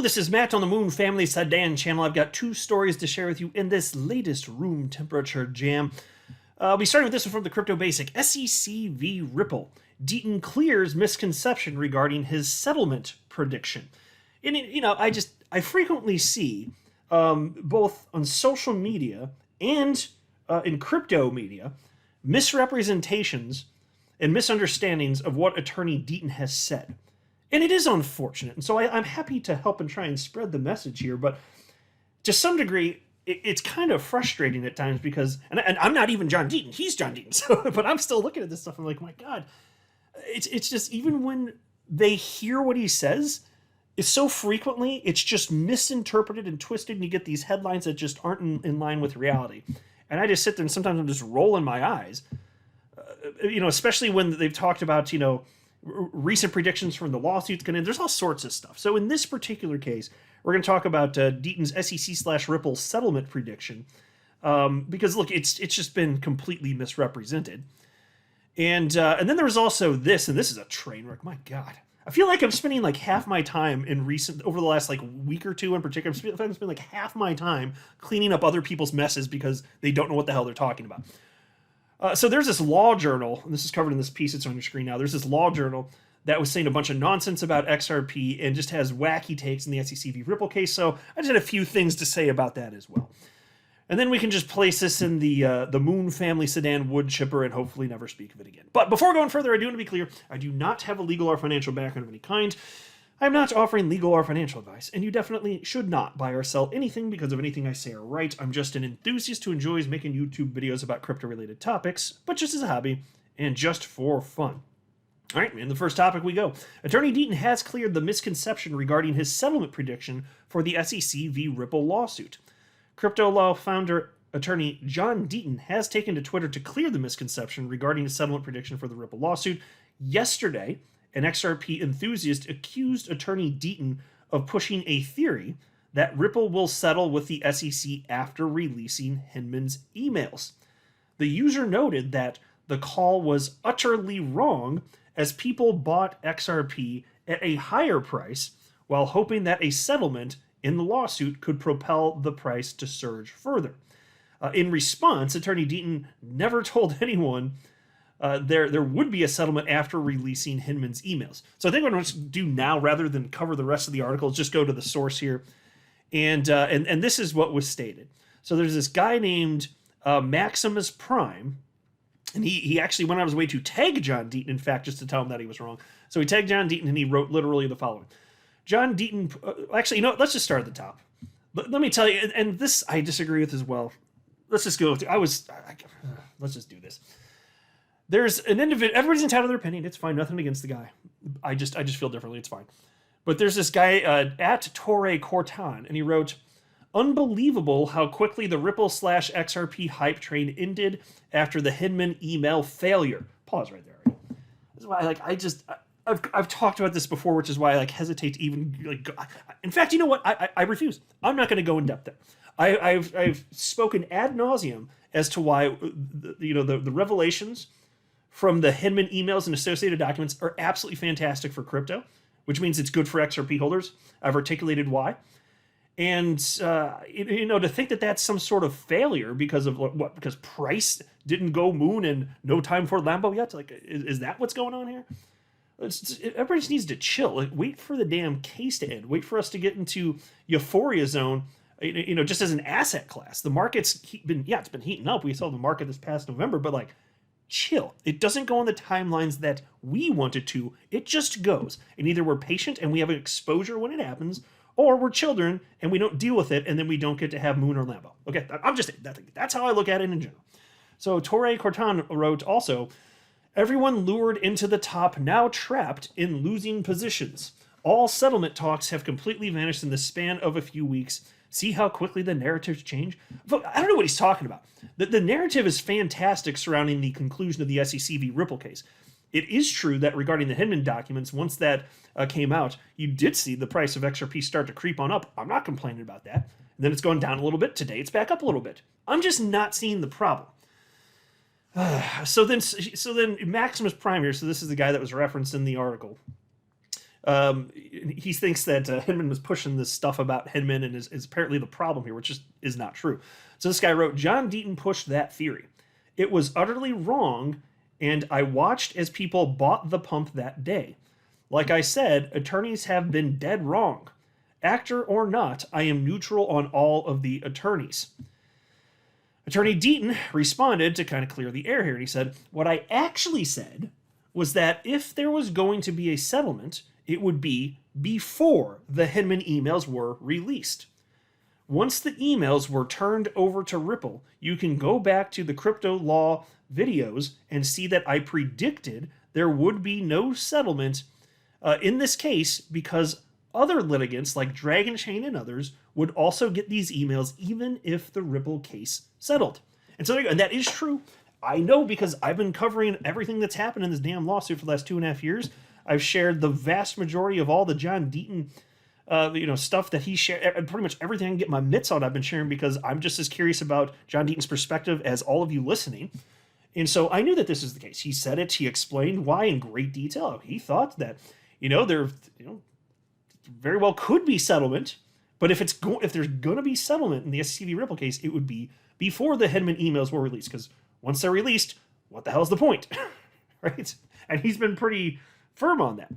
Hello, this is Matt on the Moon Family Sedan channel. I've got two stories to share with you in this latest room temperature jam. I'll be starting with this one from the Crypto Basic. SEC v. Ripple. Deaton clears misconception regarding his settlement prediction. And, I frequently see, both on social media and in crypto media, misrepresentations and misunderstandings of what attorney Deaton has said. And it is unfortunate, and so I'm happy to help and try and spread the message here, but to some degree, it's kind of frustrating at times because, and I'm not even John Deaton, he's John Deaton, so, but I'm still looking at this stuff, I'm like, my God, it's just, even when they hear what he says, it's so frequently, it's just misinterpreted and twisted, and you get these headlines that just aren't in line with reality. And I just sit there and sometimes I'm just rolling my eyes, especially when they've talked about, recent predictions from the lawsuits going in. There's all sorts of stuff. So in this particular case, we're going to talk about Deaton's SEC/Ripple settlement prediction, because look, it's just been completely misrepresented. And then there was also this, and this is a train wreck. My God, I feel like I'm spending like half my time over the last like week or two in particular. I'm spending like half my time cleaning up other people's messes because they don't know what the hell they're talking about. So there's this law journal, and this is covered in this piece that's on your screen now. There's this law journal that was saying a bunch of nonsense about XRP and just has wacky takes in the SEC v. Ripple case, so I just had a few things to say about that as well. And then we can just place this in the Moon Family Sedan wood chipper and hopefully never speak of it again. But before going further, I do want to be clear, I do not have a legal or financial background of any kind. I'm not offering legal or financial advice, and you definitely should not buy or sell anything because of anything I say or write. I'm just an enthusiast who enjoys making YouTube videos about crypto-related topics, but just as a hobby and just for fun. All right, in the first topic we go. Attorney Deaton has cleared the misconception regarding his settlement prediction for the SEC v. Ripple lawsuit. Crypto law founder attorney John Deaton has taken to Twitter to clear the misconception regarding his settlement prediction for the Ripple lawsuit. Yesterday, an XRP enthusiast accused attorney Deaton of pushing a theory that Ripple will settle with the SEC after releasing Hinman's emails. The user noted that the call was utterly wrong as people bought XRP at a higher price while hoping that a settlement in the lawsuit could propel the price to surge further. In response, attorney Deaton never told anyone there would be a settlement after releasing Hinman's emails. So I think what I'm going to do now, rather than cover the rest of the article, is just go to the source here. And this is what was stated. So there's this guy named Maximus Prime, and he actually went out of his way to tag John Deaton, in fact, just to tell him that he was wrong. So he tagged John Deaton, and he wrote literally the following. John Deaton, let's just start at the top. Let me tell you, and this I disagree with as well. Let's just go. Let's just do this. There's an individual, everybody's entitled to their opinion. It's fine. Nothing against the guy. I just feel differently. It's fine. But there's this guy at Torre Cortan, and he wrote, unbelievable how quickly the Ripple/XRP hype train ended after the Hinman email failure. Pause right there. This is why I've talked about this before, which is why I hesitate to even go. In fact, you know what? I refuse. I'm not going to go in depth there. I've spoken ad nauseum as to why the revelations from the Hinman emails and associated documents are absolutely fantastic for crypto, which means it's good for XRP holders. I've articulated why. And, to think that that's some sort of failure because of what? Because price didn't go moon and no time for Lambo yet? Is that what's going on here? Everybody just needs to chill. Wait for the damn case to end. Wait for us to get into euphoria zone, just as an asset class. The market's been heating up. We saw the market this past November, but chill. It doesn't go on the timelines that we want it to. It just goes. And either we're patient and we have an exposure when it happens, or we're children and we don't deal with it and then we don't get to have Moon or Lambo. Okay, I'm just saying, that's how I look at it in general. So Torre Cortan wrote also, everyone lured into the top now trapped in losing positions. All settlement talks have completely vanished in the span of a few weeks. See how quickly the narratives change? I don't know what he's talking about. The narrative is fantastic surrounding the conclusion of the SEC v. Ripple case. It is true that regarding the Hinman documents, once that came out, you did see the price of XRP start to creep on up. I'm not complaining about that. And then it's gone down a little bit. Today it's back up a little bit. I'm just not seeing the problem. So then Maximus Prime here, so this is the guy that was referenced in the article, He thinks that Hinman was pushing this stuff about Hinman and is apparently the problem here, which just is not true. So this guy wrote, John Deaton pushed that theory. It was utterly wrong, and I watched as people bought the pump that day. Like I said, attorneys have been dead wrong. Actor or not, I am neutral on all of the attorneys. Attorney Deaton responded to kind of clear the air here, and he said, what I actually said was that if there was going to be a settlement, it would be before the Hinman emails were released. Once the emails were turned over to Ripple, you can go back to the crypto law videos and see that I predicted there would be no settlement in this case because other litigants like Dragon Chain and others would also get these emails even if the Ripple case settled. And so, and that is true. I know because I've been covering everything that's happened in this damn lawsuit for the last 2.5 years. I've shared the vast majority of all the John Deaton stuff that he shared. Pretty much everything I can get my mitts on I've been sharing because I'm just as curious about John Deaton's perspective as all of you listening. And so I knew that this is the case. He said it. He explained why in great detail. He thought that, there very well could be settlement, but if there's going to be settlement in the SCV Ripple case, it would be before the Hinman emails were released. Because once they're released, what the hell is the point? Right? And he's been pretty firm on that.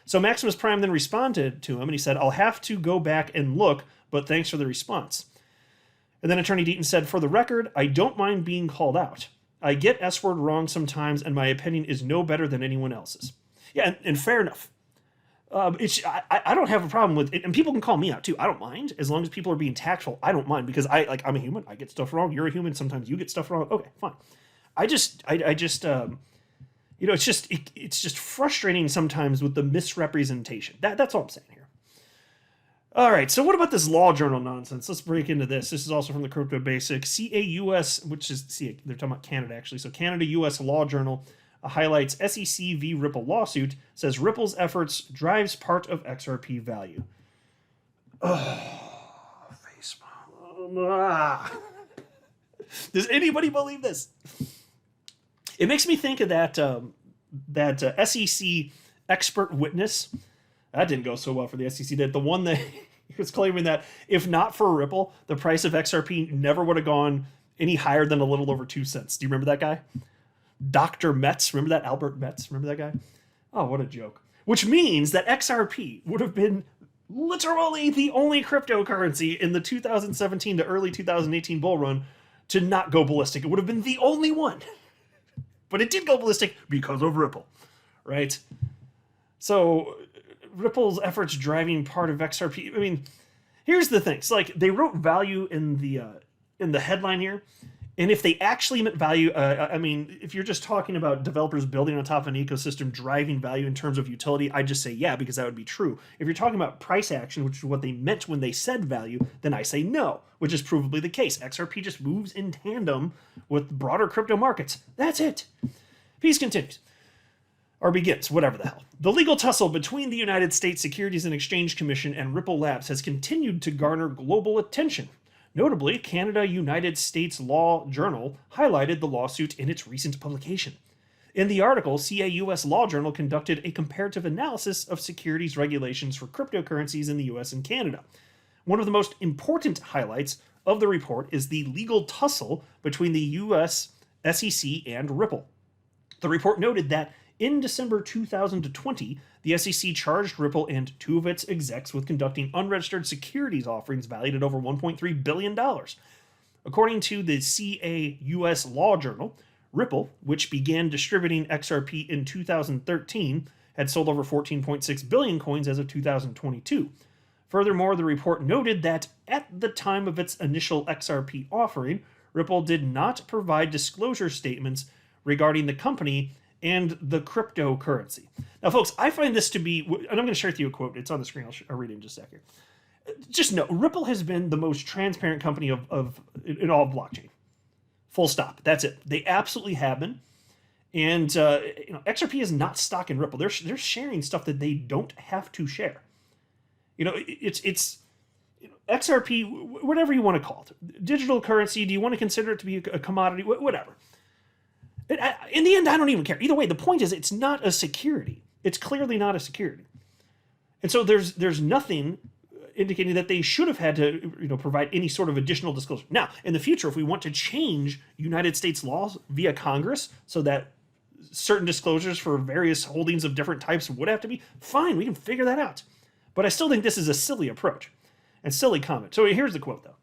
So Maximus Prime then responded to him, and he said, I'll have to go back and look, but thanks for the response. And then Attorney Deaton said, for the record, I don't mind being called out. I get S-word wrong sometimes, and my opinion is no better than anyone else's. Yeah, and fair enough. I don't have a problem with it, and people can call me out too. I don't mind as long as people are being tactful. I don't mind because I'm a human. I get stuff wrong. You're a human. Sometimes you get stuff wrong. Okay, fine. It's just frustrating sometimes with the misrepresentation. That's all I'm saying here. All right, so what about this law journal nonsense? Let's break into this. This is also from the Crypto Basic. CAUS, which is, they're talking about Canada actually. So Canada US Law Journal highlights SEC v. Ripple lawsuit, says Ripple's efforts drives part of XRP value. Oh, facepalm. Does anybody believe this? It makes me think of that SEC expert witness. That didn't go so well for the SEC, did. The one that he was claiming that if not for Ripple, the price of XRP never would have gone any higher than a little over 2 cents. Do you remember that guy? Dr. Metz. Remember that? Albert Metz. Remember that guy? Oh, what a joke. Which means that XRP would have been literally the only cryptocurrency in the 2017 to early 2018 bull run to not go ballistic. It would have been the only one. But it did go ballistic because of Ripple, right? So Ripple's efforts driving part of XRP. I mean, here's the thing. It's like they wrote value in the headline here. And if they actually meant value, if you're just talking about developers building on top of an ecosystem, driving value in terms of utility, I'd just say yeah, because that would be true. If you're talking about price action, which is what they meant when they said value, then I say no, which is provably the case. XRP just moves in tandem with broader crypto markets. That's it. Piece continues. Or begins, whatever the hell. The legal tussle between the United States Securities and Exchange Commission and Ripple Labs has continued to garner global attention. Notably, Canada United States Law Journal highlighted the lawsuit in its recent publication. In the article, CAUS Law Journal conducted a comparative analysis of securities regulations for cryptocurrencies in the US and Canada. One of the most important highlights of the report is the legal tussle between the US SEC and Ripple. The report noted that in December 2020, the SEC charged Ripple and two of its execs with conducting unregistered securities offerings valued at over $1.3 billion. According to the CAUS Law Journal, Ripple, which began distributing XRP in 2013, had sold over 14.6 billion coins as of 2022. Furthermore, the report noted that at the time of its initial XRP offering, Ripple did not provide disclosure statements regarding the company and the cryptocurrency. Now, folks, I find this to be, and I'm going to share with you a quote. It's on the screen. I'll read it in just a second. Just know, Ripple has been the most transparent company in all of blockchain. Full stop. That's it. They absolutely have been. And XRP is not stock in Ripple. They're sharing stuff that they don't have to share. It's XRP, whatever you want to call it. Digital currency. Do you want to consider it to be a commodity? Whatever. In the end, I don't even care. Either way, the point is it's not a security. It's clearly not a security. And so there's nothing indicating that they should have had to provide any sort of additional disclosure. Now, in the future, if we want to change United States laws via Congress so that certain disclosures for various holdings of different types would have to be, fine, we can figure that out. But I still think this is a silly approach and silly comment. So here's the quote, though.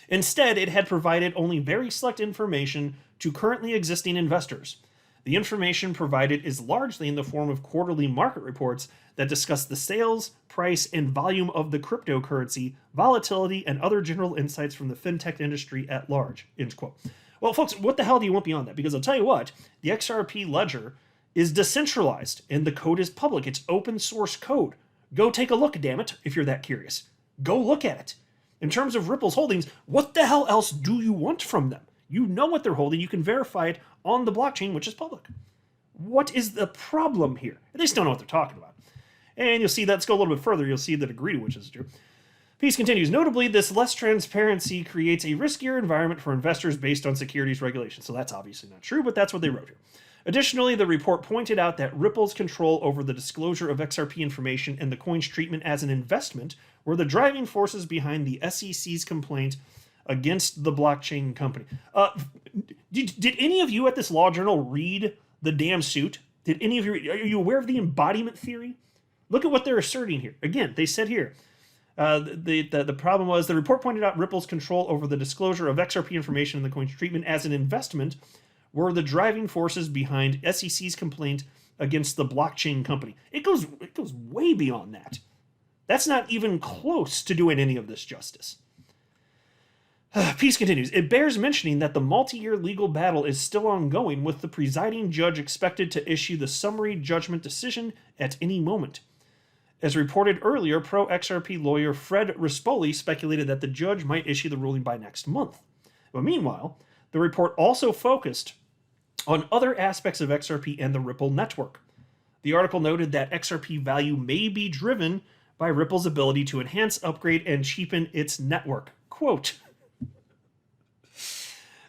Instead, it had provided only very select information to currently existing investors. The information provided is largely in the form of quarterly market reports that discuss the sales, price, and volume of the cryptocurrency, volatility, and other general insights from the fintech industry at large. End quote. Well, folks, what the hell do you want beyond that? Because I'll tell you what, the XRP ledger is decentralized and the code is public. It's open source code. Go take a look, damn it, if you're that curious. Go look at it. In terms of Ripple's holdings, what the hell else do you want from them? You know what they're holding. You can verify it on the blockchain, which is public. What is the problem here? They still know what they're talking about. And you'll see that. Let's go a little bit further. You'll see the degree to which is true. Piece continues. Notably, this less transparency creates a riskier environment for investors based on securities regulations. So that's obviously not true, but that's what they wrote here. Additionally, the report pointed out that Ripple's control over the disclosure of XRP information and the coin's treatment as an investment were the driving forces behind the SEC's complaint against the blockchain company. Did any of you at this law journal read the damn suit? Did any of you? Are you aware of the embodiment theory? Look at what they're asserting here. Again, they said here, the problem was the report pointed out Ripple's control over the disclosure of XRP information and the coin's treatment as an investment were the driving forces behind SEC's complaint against the blockchain company. It goes way beyond that. That's not even close to doing any of this justice. Piece continues. It bears mentioning that the multi-year legal battle is still ongoing, with the presiding judge expected to issue the summary judgment decision at any moment. As reported earlier, pro-XRP lawyer Fred Rispoli speculated that the judge might issue the ruling by next month. But meanwhile, the report also focused on other aspects of XRP and the Ripple network. The article noted that XRP value may be driven by Ripple's ability to enhance, upgrade, and cheapen its network. Quote,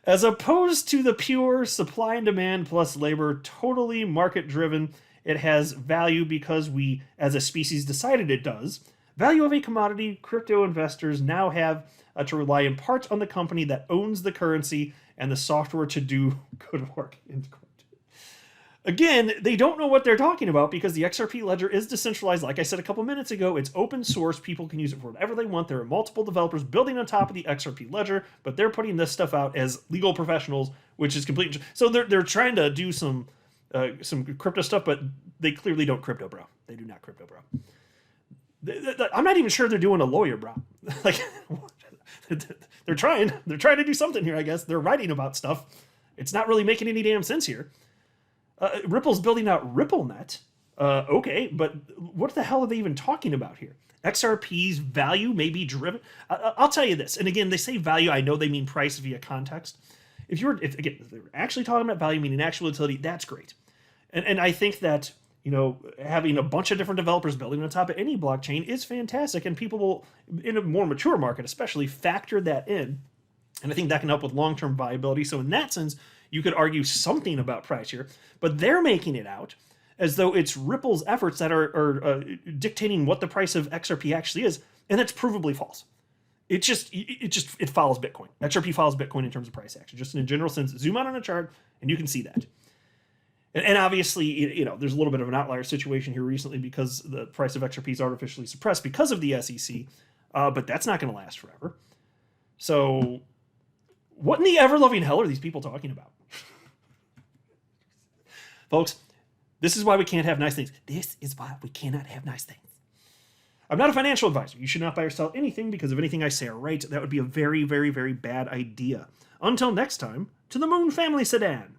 as opposed to the pure supply and demand plus labor, totally market-driven, it has value because we, as a species, decided it does. Value of a commodity, crypto investors now have to rely in part on the company that owns the currency and the software to do good work. End quote. Again, they don't know what they're talking about because the XRP ledger is decentralized. Like I said a couple minutes ago, it's open source. People can use it for whatever they want. There are multiple developers building on top of the XRP ledger, but they're putting this stuff out as legal professionals, which is completely... So they're trying to do some crypto stuff, but they clearly don't crypto, bro. They do not crypto, bro. I'm not even sure they're doing a lawyer, bro. Like, they're trying to do something here, I guess. They're writing about stuff. It's not really making any damn sense here. Ripple's building out RippleNet. Okay, but what the hell are they even talking about here? XRP's value may be driven. I'll tell you this, and again, they say value. I know they mean price via context. If they're actually talking about value, meaning actual utility, that's great. And I think that having a bunch of different developers building on top of any blockchain is fantastic, and people will, in a more mature market especially, factor that in. And I think that can help with long-term viability. So in that sense, you could argue something about price here, but they're making it out as though it's Ripple's efforts that are dictating what the price of XRP actually is, and that's provably false. It follows Bitcoin. XRP follows Bitcoin in terms of price action, just in a general sense. Zoom out on a chart, and you can see that. And obviously, there's a little bit of an outlier situation here recently because the price of XRP is artificially suppressed because of the SEC, but that's not going to last forever. So what in the ever-loving hell are these people talking about? Folks, this is why we can't have nice things. This is why we cannot have nice things. I'm not a financial advisor. You should not buy or sell anything because of anything I say or write. That would be a very, very, very bad idea. Until next time, to the Moon Family Sedan.